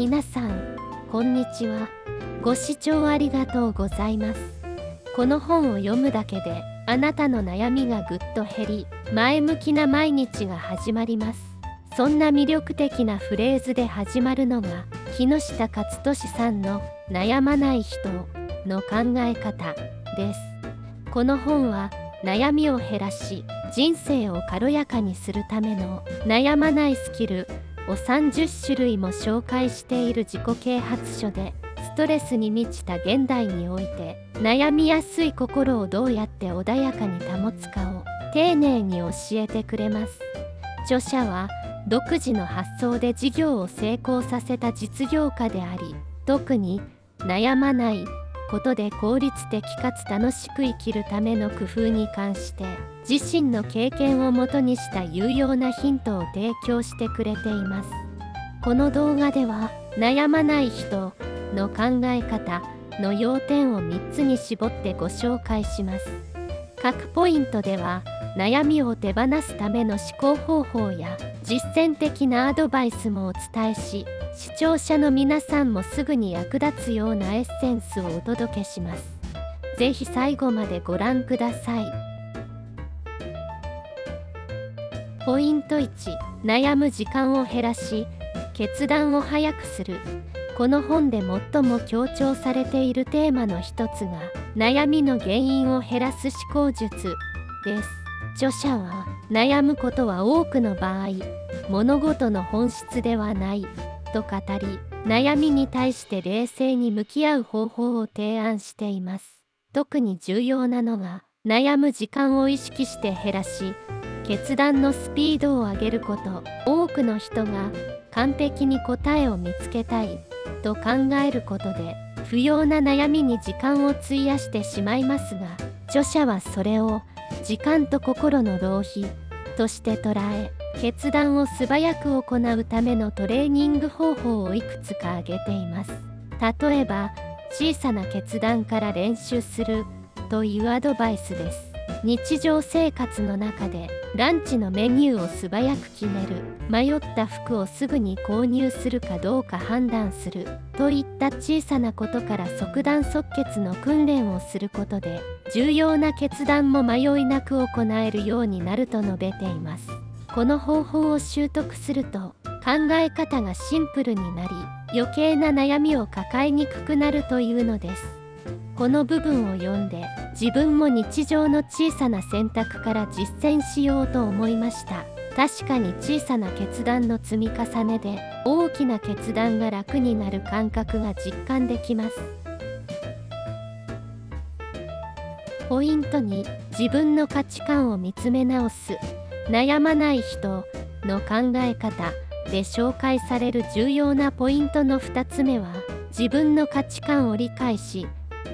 皆さん、こんにちは。ご視聴ありがとうございます。この本を読むだけで、あなたの悩みがぐっと減り、前向きな毎日が始まります。そんな魅力的なフレーズで始まるのが、木下勝利さんの悩まない人の考え方です。この本は、悩みを減らし、人生を軽やかにするための悩まないスキルを30種類も紹介している自己啓発書で、ストレスに満ちた現代において悩みやすい心をどうやって穏やかに保つかを丁寧に教えてくれます。著者は独自の発想で事業を成功させた実業家であり、特に悩まないことで効率的かつ楽しく生きるための工夫に関して自身の経験をもとにした有用なヒントを提供してくれています。この動画では悩まない人の考え方の要点を3つに絞ってご紹介します。各ポイントでは悩みを手放すための思考方法や実践的なアドバイスもお伝えし、視聴者の皆さんもすぐに役立つようなエッセンスをお届けします。ぜひ最後までご覧ください。ポイント1、悩む時間を減らし、決断を早くする。この本で最も強調されているテーマの一つが、悩みの原因を減らす思考術です。著者は、悩むことは多くの場合、物事の本質ではないと語り、悩みに対して冷静に向き合う方法を提案しています。特に重要なのが、悩む時間を意識して減らし、決断のスピードを上げること。多くの人が完璧に答えを見つけたいと考えることで、不要な悩みに時間を費やしてしまいますが、著者はそれを時間と心の浪費として捉え、決断を素早く行うためのトレーニング方法をいくつか挙げています。例えば、小さな決断から練習するというアドバイスです。日常生活の中でランチのメニューを素早く決める、迷った服をすぐに購入するかどうか判断するといった小さなことから即断即決の訓練をすることで、重要な決断も迷いなく行えるようになると述べています。この方法を習得すると、考え方がシンプルになり、余計な悩みを抱えにくくなるというのです。この部分を読んで、自分も日常の小さな選択から実践しようと思いました。確かに小さな決断の積み重ねで、大きな決断が楽になる感覚が実感できます。ポイント2、自分の価値観を見つめ直す。悩まない人の考え方で紹介される重要なポイントの2つ目は、自分の価値観を理解し、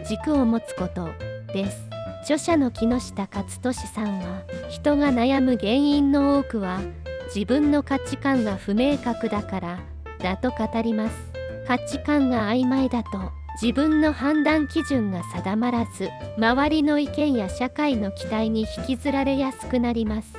軸を持つことです。著者の木下勝利さんは、人が悩む原因の多くは自分の価値観が不明確だからだと語ります。価値観が曖昧だと自分の判断基準が定まらず、周りの意見や社会の期待に引きずられやすくなります。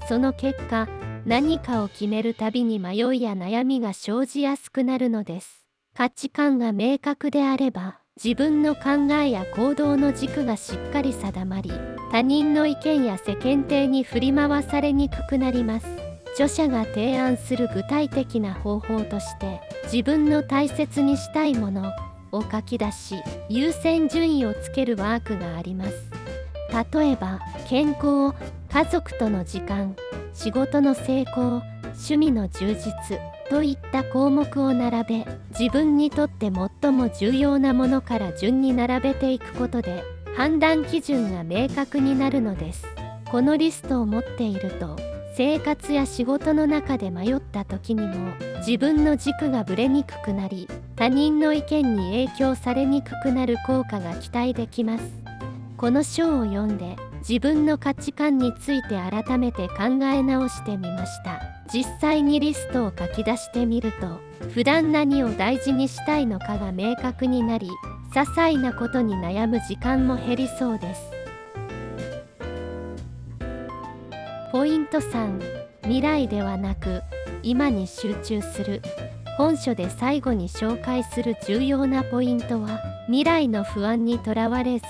その結果、何かを決めるたびに迷いや悩みが生じやすくなるのです。価値観が明確であれば、自分の考えや行動の軸がしっかり定まり、他人の意見や世間体に振り回されにくくなります。著者が提案する具体的な方法として、自分の大切にしたいものを書き出し、優先順位をつけるワークがあります。例えば、健康、家族との時間、仕事の成功、趣味の充実といった項目を並べ、自分にとって最も重要なものから順に並べていくことで、判断基準が明確になるのです。このリストを持っていると、生活や仕事の中で迷った時にも、自分の軸がぶれにくくなり、他人の意見に影響されにくくなる効果が期待できます。この章を読んで、自分の価値観について改めて考え直してみました。実際にリストを書き出してみると、普段何を大事にしたいのかが明確になり、些細なことに悩む時間も減りそうです。ポイント3、未来ではなく今に集中する。本書で最後に紹介する重要なポイントは、未来の不安にとらわれず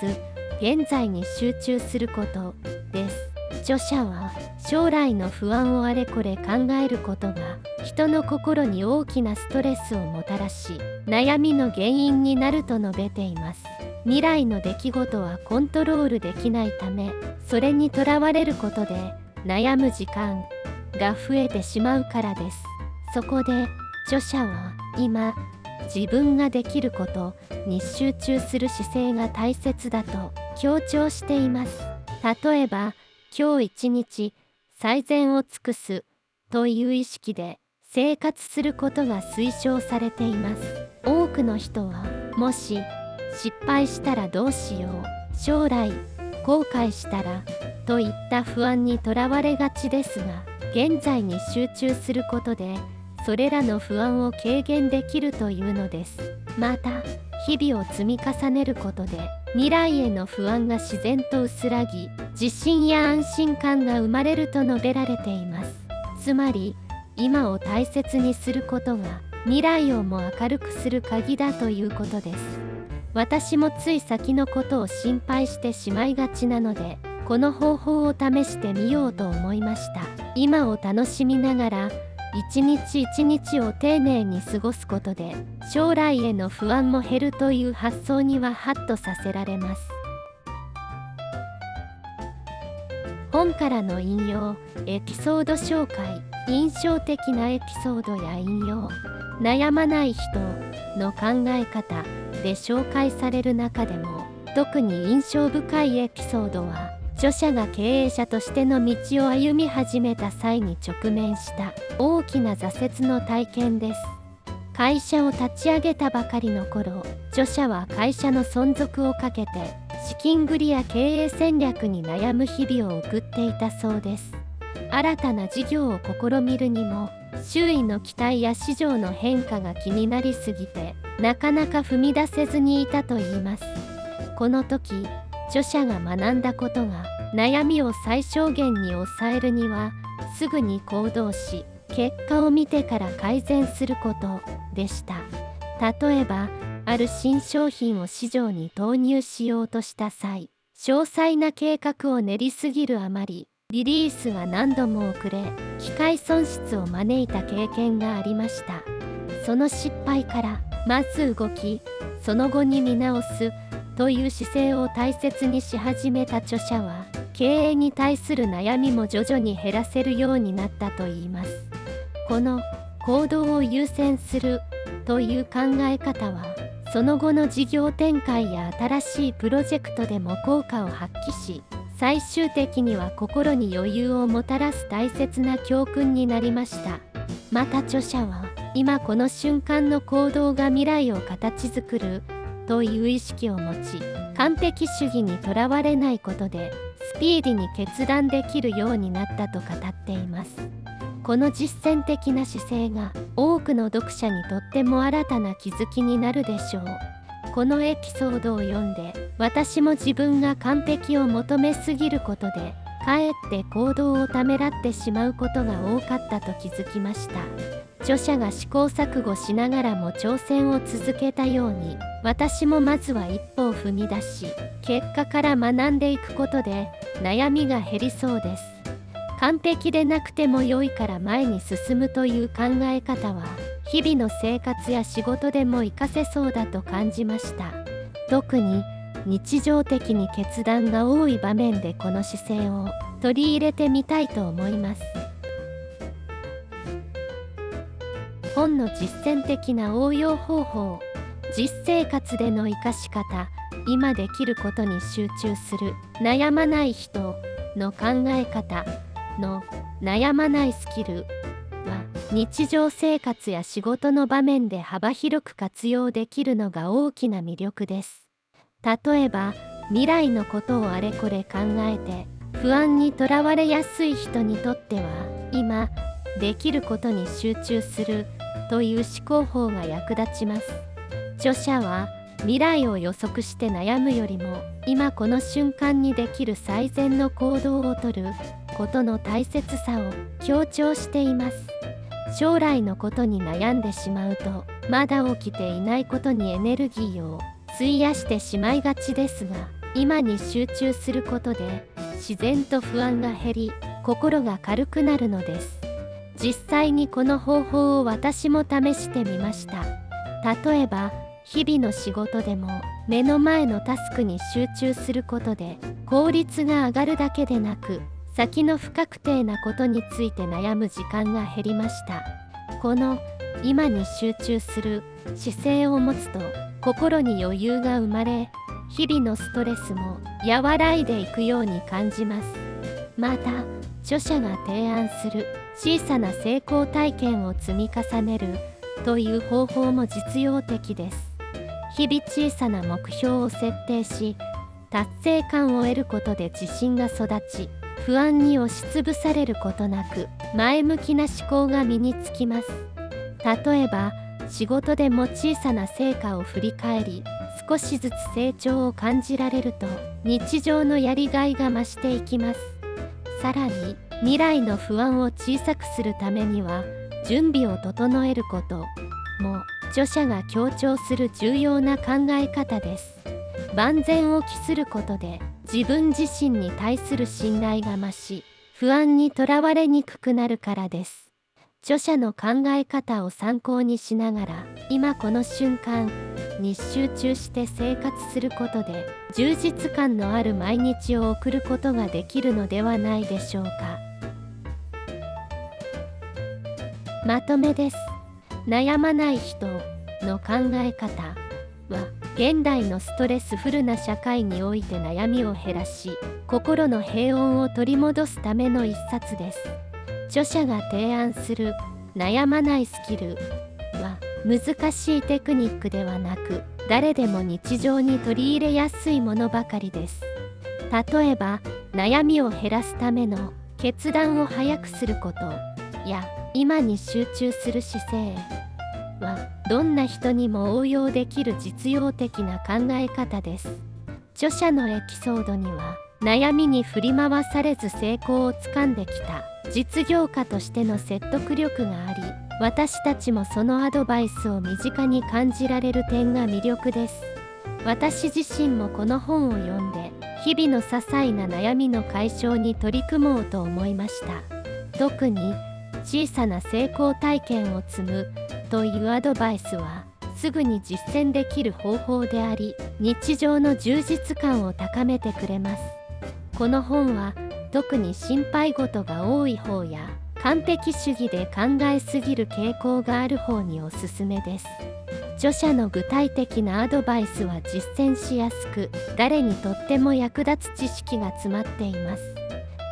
現在に集中することです。著者は将来の不安をあれこれ考えることが人の心に大きなストレスをもたらし、悩みの原因になると述べています。未来の出来事はコントロールできないため、それにとらわれることで悩む時間が増えてしまうからです。そこで著者は今自分ができることに集中する姿勢が大切だと強調しています。例えば、今日一日最善を尽くすという意識で生活することが推奨されています。多くの人は、もし失敗したらどうしよう、将来後悔したらといった不安にとらわれがちですが、現在に集中することでそれらの不安を軽減できるというのです。また、日々を積み重ねることで未来への不安が自然と薄らぎ、自信や安心感が生まれると述べられています。つまり、今を大切にすることが未来をも明るくする鍵だということです。私もつい先のことを心配してしまいがちなので、この方法を試してみようと思いました。今を楽しみながら一日一日を丁寧に過ごすことで将来への不安も減るという発想にはハッとさせられます。本からの引用、エピソード紹介、印象的なエピソードや引用、悩まない人の考え方で紹介される中でも、特に印象深いエピソードは著者が経営者としての道を歩み始めた際に直面した大きな挫折の体験です。会社を立ち上げたばかりの頃、著者は会社の存続をかけて資金繰りや経営戦略に悩む日々を送っていたそうです。新たな事業を試みるにも周囲の期待や市場の変化が気になりすぎてなかなか踏み出せずにいたといいます。この時、著者が学んだことが、悩みを最小限に抑えるにはすぐに行動し結果を見てから改善することでした。例えば、ある新商品を市場に投入しようとした際、詳細な計画を練りすぎるあまりリリースが何度も遅れ、機械損失を招いた経験がありました。その失敗からまず動き、その後に見直すという姿勢を大切にし始めた著者は、経営に対する悩みも徐々に減らせるようになったといいます。この行動を優先するという考え方は、その後の事業展開や新しいプロジェクトでも効果を発揮し、最終的には心に余裕をもたらす大切な教訓になりました。また著者は、今この瞬間の行動が未来を形作るという意識を持ち、完璧主義にとらわれないことでスピーディーに決断できるようになったと語っています。この実践的な姿勢が多くの読者にとっても新たな気づきになるでしょう。このエピソードを読んで、私も自分が完璧を求めすぎることでかえって行動をためらってしまうことが多かったと気づきました。著者が試行錯誤しながらも挑戦を続けたように、私もまずは一歩を踏み出し、結果から学んでいくことで悩みが減りそうです。完璧でなくても良いから前に進むという考え方は、日々の生活や仕事でも活かせそうだと感じました。特に日常的に決断が多い場面でこの姿勢を取り入れてみたいと思います。本の実践的な応用方法、実生活での生かし方、今できることに集中する、悩まない人の考え方の悩まないスキルは、日常生活や仕事の場面で幅広く活用できるのが大きな魅力です。例えば、未来のことをあれこれ考えて不安にとらわれやすい人にとっては、今できることに集中するという思考法が役立ちます。著者は、未来を予測して悩むよりも今この瞬間にできる最善の行動をとることの大切さを強調しています。将来のことに悩んでしまうと、まだ起きていないことにエネルギーを費やしてしまいがちですが、今に集中することで自然と不安が減り、心が軽くなるのです。実際にこの方法を私も試してみました。例えば日々の仕事でも目の前のタスクに集中することで効率が上がるだけでなく、先の不確定なことについて悩む時間が減りました。この今に集中する姿勢を持つと心に余裕が生まれ、日々のストレスも和らいでいくように感じます。また著者が提案する小さな成功体験を積み重ねるという方法も実用的です。日々小さな目標を設定し、達成感を得ることで自信が育ち、不安に押しつぶされることなく前向きな思考が身につきます。例えば仕事でも小さな成果を振り返り、少しずつ成長を感じられると日常のやりがいが増していきます。さらに未来の不安を小さくするためには準備を整えることも著者が強調する重要な考え方です。万全を期することで自分自身に対する信頼が増し、不安にとらわれにくくなるからです。著者の考え方を参考にしながら、今この瞬間に集中して生活することで充実感のある毎日を送ることができるのではないでしょうか。まとめです。悩まない人の考え方は、現代のストレスフルな社会において悩みを減らし、心の平穏を取り戻すための一冊です。著者が提案する悩まないスキルは、難しいテクニックではなく、誰でも日常に取り入れやすいものばかりです。例えば、悩みを減らすための決断を早くすることや、今に集中する姿勢は、どんな人にも応用できる実用的な考え方です。著者のエピソードには、悩みに振り回されず成功をつかんできた実業家としての説得力があり、私たちもそのアドバイスを身近に感じられる点が魅力です。私自身もこの本を読んで、日々の些細な悩みの解消に取り組もうと思いました。特に小さな成功体験を積むというアドバイスはすぐに実践できる方法であり、日常の充実感を高めてくれます。この本は特に心配事が多い方や完璧主義で考えすぎる傾向がある方におすすめです。著者の具体的なアドバイスは実践しやすく、誰にとっても役立つ知識が詰まっています。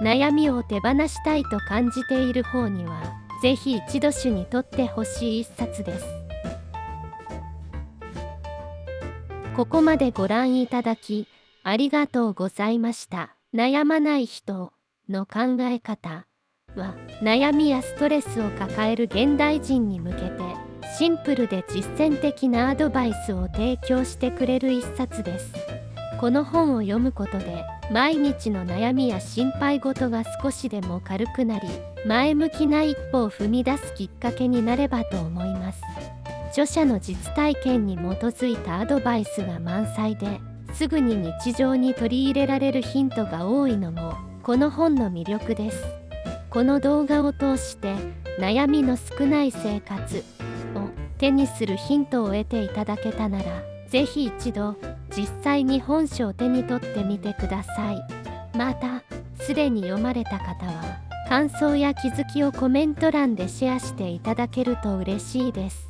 悩みを手放したいと感じている方には、ぜひ一度手に取ってほしい一冊です。ここまでご覧いただきありがとうございました。悩まない人の考え方は、悩みやストレスを抱える現代人に向けてシンプルで実践的なアドバイスを提供してくれる一冊です。この本を読むことで毎日の悩みや心配事が少しでも軽くなり、前向きな一歩を踏み出すきっかけになればと思います。著者の実体験に基づいたアドバイスが満載で、すぐに日常に取り入れられるヒントが多いのもこの本の魅力です。この動画を通して悩みの少ない生活を手にするヒントを得ていただけたなら、ぜひ一度実際に本書を手に取ってみてください。また、すでに読まれた方は感想や気づきをコメント欄でシェアしていただけると嬉しいです。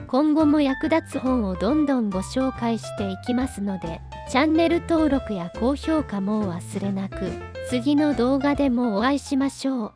今後も役立つ本をどんどんご紹介していきますので、チャンネル登録や高評価もお忘れなく。次の動画でもお会いしましょう。